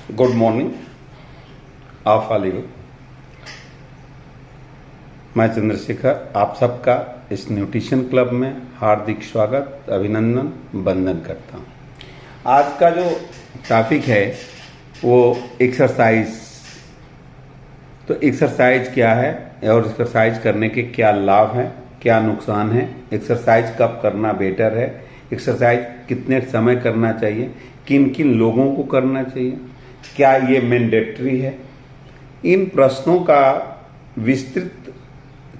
Good morning आप वाली को। मैं चंद्रशेखर आप सबका इस न्यूट्रिशन क्लब में हार्दिक स्वागत अभिनंदन वंदन करता हूँ। आज का जो टॉपिक है वो एक्सरसाइज। तो एक्सरसाइज क्या है और एक्सरसाइज करने के क्या लाभ हैं, क्या नुकसान है, एक्सरसाइज कब करना बेटर है, एक्सरसाइज कितने समय करना चाहिए, किन किन लोगों को करना चाहिए, क्या ये मैंडेटरी है। इन प्रश्नों का विस्तृत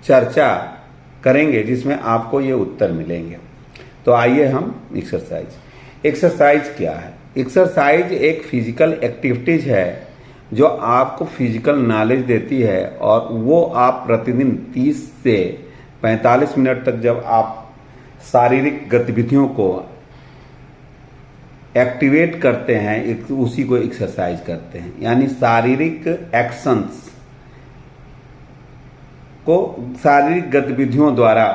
चर्चा करेंगे जिसमें आपको ये उत्तर मिलेंगे। तो आइए हम एक्सरसाइज क्या है। एक्सरसाइज एक फिजिकल एक्टिविटीज है जो आपको फिजिकल नॉलेज देती है और वो आप प्रतिदिन 30 से 45 मिनट तक जब आप शारीरिक गतिविधियों को एक्टिवेट करते हैं उसी को एक्सरसाइज करते हैं। यानी शारीरिक एक्शंस को, शारीरिक गतिविधियों द्वारा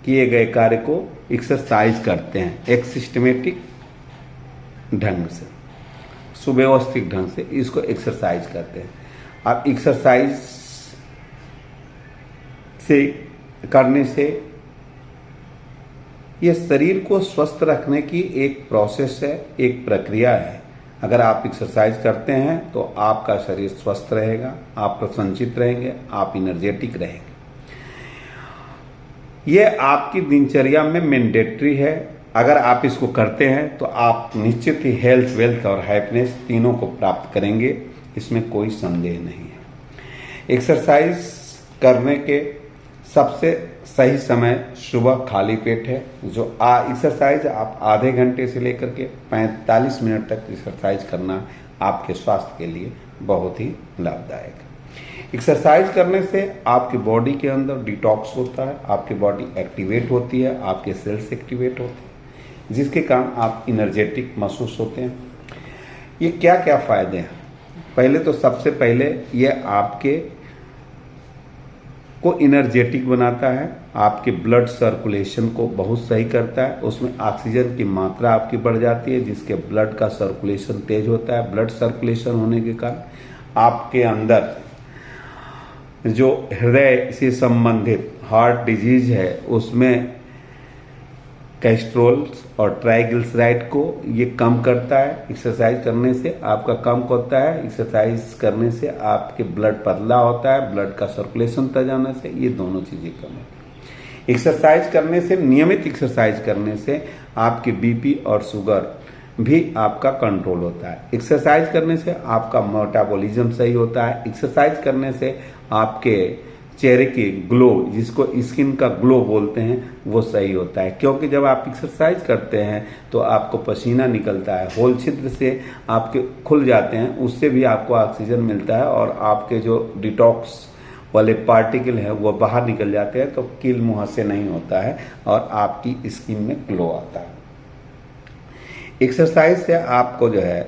किए गए कार्य को एक्सरसाइज करते हैं एक सिस्टमेटिक ढंग से, सुव्यवस्थित ढंग से इसको एक्सरसाइज करते हैं। अब एक्सरसाइज से करने से ये शरीर को स्वस्थ रखने की एक प्रोसेस है, एक प्रक्रिया है। अगर आप एक्सरसाइज करते हैं तो आपका शरीर स्वस्थ रहेगा, आप प्रसन्नचित रहेंगे, आप एनर्जेटिक रहेंगे। ये आपकी दिनचर्या में मैंडेटरी है। अगर आप इसको करते हैं तो आप निश्चित ही हेल्थ, वेल्थ और हैप्पीनेस तीनों को प्राप्त करेंगे, इसमें कोई संदेह नहीं है। एक्सरसाइज करने के सबसे सही समय सुबह खाली पेट है। जो एक्सरसाइज आप आधे घंटे से लेकर के 45 मिनट तक एक्सरसाइज करना आपके स्वास्थ्य के लिए बहुत ही लाभदायक है। एक्सरसाइज करने से आपकी बॉडी के अंदर डिटॉक्स होता है, आपकी बॉडी एक्टिवेट होती है, आपके सेल्स एक्टिवेट होते हैं, जिसके कारण आप एनर्जेटिक महसूस होते हैं। ये क्या क्या फायदे हैं? पहले तो सबसे पहले ये आपके को एनर्जेटिक बनाता है, आपके ब्लड सर्कुलेशन को बहुत सही करता है। उसमें ऑक्सीजन की मात्रा आपकी बढ़ जाती है जिसके ब्लड का सर्कुलेशन तेज होता है। ब्लड सर्कुलेशन होने के कारण आपके अंदर जो हृदय से संबंधित हार्ट डिजीज है उसमें कैस्ट्रोल और ट्राइग्लिसराइड को ये कम करता है। एक्सरसाइज करने से आपका कम होता है। एक्सरसाइज करने से आपके ब्लड पतला होता है, ब्लड का सर्कुलेशन तेज होने से ये दोनों चीजें कम होती है। एक्सरसाइज करने से, नियमित एक्सरसाइज करने से आपके बीपी और शुगर भी आपका कंट्रोल होता है। एक्सरसाइज करने से आपका मेटाबॉलिज्म सही होता है। एक्सरसाइज करने से आपके चेहरे की ग्लो, जिसको स्किन का ग्लो बोलते हैं, वो सही होता है। क्योंकि जब आप एक्सरसाइज करते हैं तो आपको पसीना निकलता है, होल छिद्र से आपके खुल जाते हैं, उससे भी आपको ऑक्सीजन मिलता है और आपके जो डिटॉक्स वाले पार्टिकल हैं वो बाहर निकल जाते हैं, तो कील मुंह से नहीं होता है और आपकी स्किन में ग्लो आता है। एक्सरसाइज से आपको जो है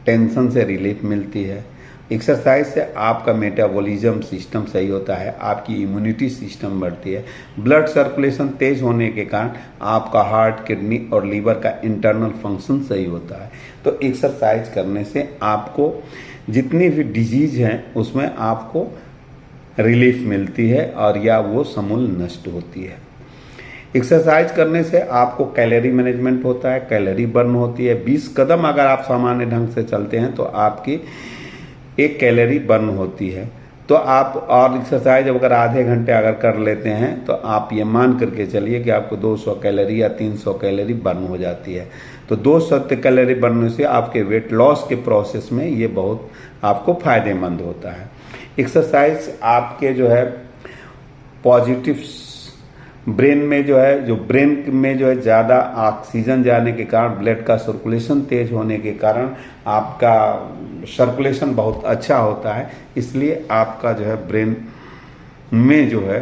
टेंशन से रिलीफ मिलती है। एक्सरसाइज से आपका मेटाबॉलिज्म सिस्टम सही होता है, आपकी इम्यूनिटी सिस्टम बढ़ती है। ब्लड सर्कुलेशन तेज होने के कारण आपका हार्ट, किडनी और लीवर का इंटरनल फंक्शन सही होता है। तो एक्सरसाइज करने से आपको जितनी भी डिजीज हैं उसमें आपको रिलीफ मिलती है और या वो समूल नष्ट होती है। एक्सरसाइज करने से आपको कैलोरी मैनेजमेंट होता है, कैलोरी बर्न होती है। 20 कदम अगर आप सामान्य ढंग से चलते हैं तो आपकी 1 कैलोरी बर्न होती है। तो आप और एक्सरसाइज अगर आधे घंटे अगर कर लेते हैं तो आप ये मान करके चलिए कि आपको 200 कैलोरी या 300 कैलोरी बर्न हो जाती है। तो 200 कैलोरी बर्न से आपके वेट लॉस के प्रोसेस में ये बहुत आपको फायदेमंद होता है। एक्सरसाइज आपके जो है पॉजिटिव ब्रेन में जो है, जो ब्रेन में जो है ज़्यादा ऑक्सीजन जाने के कारण, ब्लड का सर्कुलेशन तेज होने के कारण आपका सर्कुलेशन बहुत अच्छा होता है। इसलिए आपका जो है ब्रेन में जो है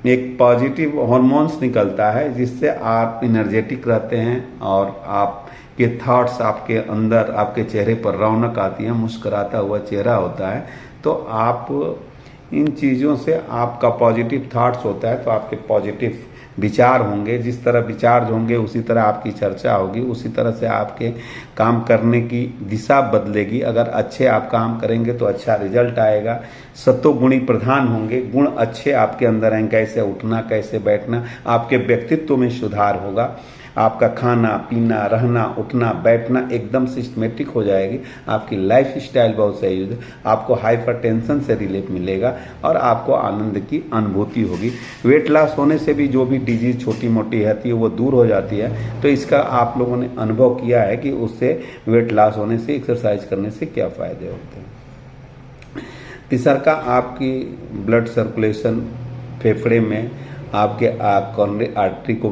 एक पॉजिटिव हार्मोन्स निकलता है जिससे आप एनर्जेटिक रहते हैं और आपके थॉट्स, आपके अंदर, आपके चेहरे पर रौनक आती है, मुस्कुराता हुआ चेहरा होता है। तो आप इन चीज़ों से आपका पॉजिटिव थॉट्स होता है तो आपके पॉजिटिव विचार होंगे, जिस तरह विचार होंगे उसी तरह आपकी चर्चा होगी, उसी तरह से आपके काम करने की दिशा बदलेगी। अगर अच्छे आप काम करेंगे तो अच्छा रिजल्ट आएगा। सत्वगुणी प्रधान होंगे, गुण अच्छे आपके अंदर हैं, कैसे उठना कैसे बैठना, आपके व्यक्तित्व में सुधार होगा। आपका खाना पीना रहना उठना बैठना एकदम सिस्टमेटिक हो जाएगी। आपकी लाइफ स्टाइल बहुत सही होगी। आपको हाइपर टेंशन से रिलीफ मिलेगा और आपको आनंद की अनुभूति होगी। वेट लॉस होने से भी जो भी डिजीज छोटी मोटी रहती है वो दूर हो जाती है। तो इसका आप लोगों ने अनुभव किया है कि उससे वेट लॉस होने से एक्सरसाइज करने से क्या फ़ायदे होते हैं। तीसरा का आपकी ब्लड सर्कुलेशन फेफड़े में आपके कॉर्नरी आर्टरी को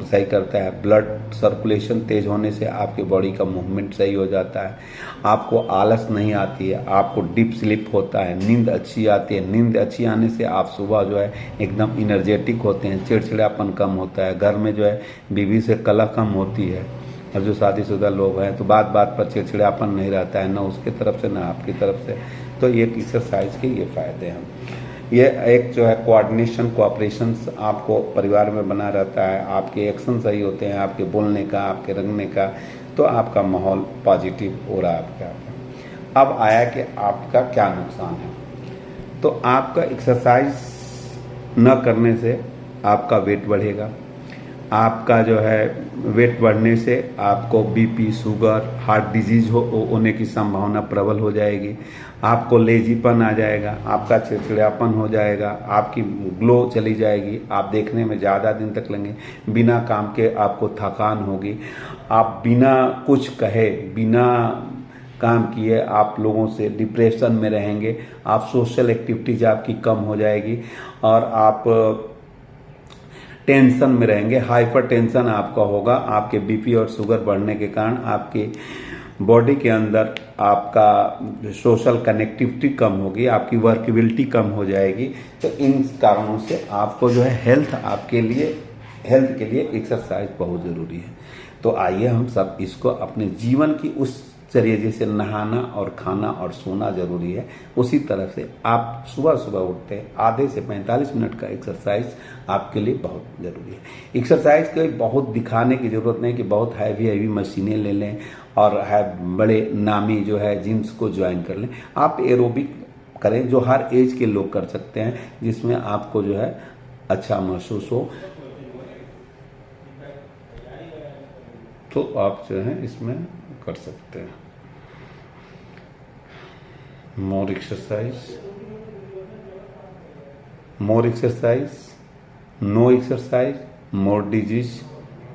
सही करता है। ब्लड सर्कुलेशन तेज होने से आपके बॉडी का मूवमेंट सही हो जाता है। आपको आलस नहीं आती है, आपको डीप स्लीप होता है, नींद अच्छी आती है। नींद अच्छी आने से आप सुबह जो है एकदम इनर्जेटिक होते हैं, चिड़चिड़ापन कम होता है। घर में जो है बीवी से कलह कम होती है। और जो शादीशुदा लोग हैं तो बात बात पर चिड़चिड़ापन नहीं रहता है, ना उसकी तरफ से ना आपकी तरफ से। तो ये एक्सरसाइज के ये फ़ायदे हैं। ये एक जो है कोऑर्डिनेशन कोऑपरेशन आपको परिवार में बना रहता है। आपके एक्शन सही होते हैं, आपके बोलने का आपके रंगने का, तो आपका माहौल पॉजिटिव हो रहा है आपका। अब आया कि आपका क्या नुकसान है। तो आपका एक्सरसाइज न करने से आपका वेट बढ़ेगा। आपका जो है वेट बढ़ने से आपको बीपी शुगर हार्ट डिजीज होने की संभावना प्रबल हो जाएगी। आपको लेजीपन आ जाएगा, आपका चिड़चिड़ापन हो जाएगा, आपकी ग्लो चली जाएगी, आप देखने में ज़्यादा दिन तक लगेंगे। बिना काम के आपको थकान होगी। आप बिना कुछ कहे बिना काम किए आप लोगों से डिप्रेशन में रहेंगे। आप सोशल एक्टिविटीज आपकी कम हो जाएगी और आप टेंशन में रहेंगे। हाइपर टेंशन आपका होगा। आपके बीपी और शुगर बढ़ने के कारण आपकी बॉडी के अंदर आपका सोशल कनेक्टिविटी कम होगी, आपकी वर्केबिलिटी कम हो जाएगी। तो इन कारणों से आपको जो है हेल्थ के लिए एक्सरसाइज बहुत ज़रूरी है। तो आइए हम सब इसको अपने जीवन की उस चलिए जैसे नहाना और खाना और सोना जरूरी है, उसी तरह से आप सुबह सुबह उठते हैं आधे से 45 मिनट का एक्सरसाइज आपके लिए बहुत ज़रूरी है। एक्सरसाइज के बहुत दिखाने की ज़रूरत नहीं कि बहुत हैवी मशीनें ले लें और बड़े नामी जो है जिम्स को ज्वाइन कर लें। आप एरोबिक करें जो हर एज के लोग कर सकते हैं, जिसमें आपको जो है अच्छा महसूस हो। तो आप जो है इसमें कर सकते हैं। More exercise, no exercise, more disease,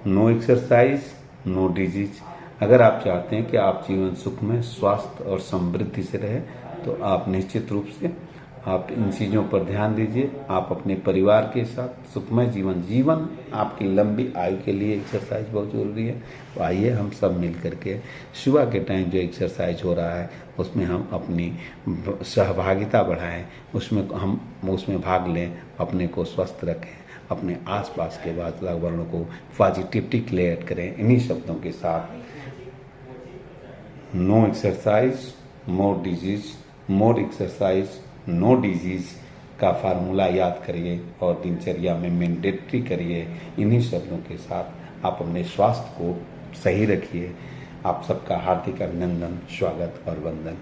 no exercise, no disease. अगर आप चाहते हैं कि आप जीवन सुख में स्वास्थ्य और समृद्धि से रहे तो आप निश्चित रूप से आप इन चीज़ों पर ध्यान दीजिए। आप अपने परिवार के साथ सुखमय जीवन आपकी लंबी आयु के लिए एक्सरसाइज बहुत ज़रूरी है। तो आइए हम सब मिल करके सुबह के टाइम जो एक्सरसाइज हो रहा है उसमें हम अपनी सहभागिता बढ़ाएं, उसमें भाग लें, अपने को स्वस्थ रखें, अपने आसपास के वातावरण को पॉजिटिविटी क्रिएट करें। इन्हीं शब्दों के साथ नो एक्सरसाइज मोर डिजीज, मोर एक्सरसाइज नो डिजीज का फार्मूला याद करिए और दिनचर्या में मैंडेटरी करिए। इन्हीं शब्दों के साथ आप अपने स्वास्थ्य को सही रखिए। आप सबका हार्दिक अभिनंदन, स्वागत और वंदन।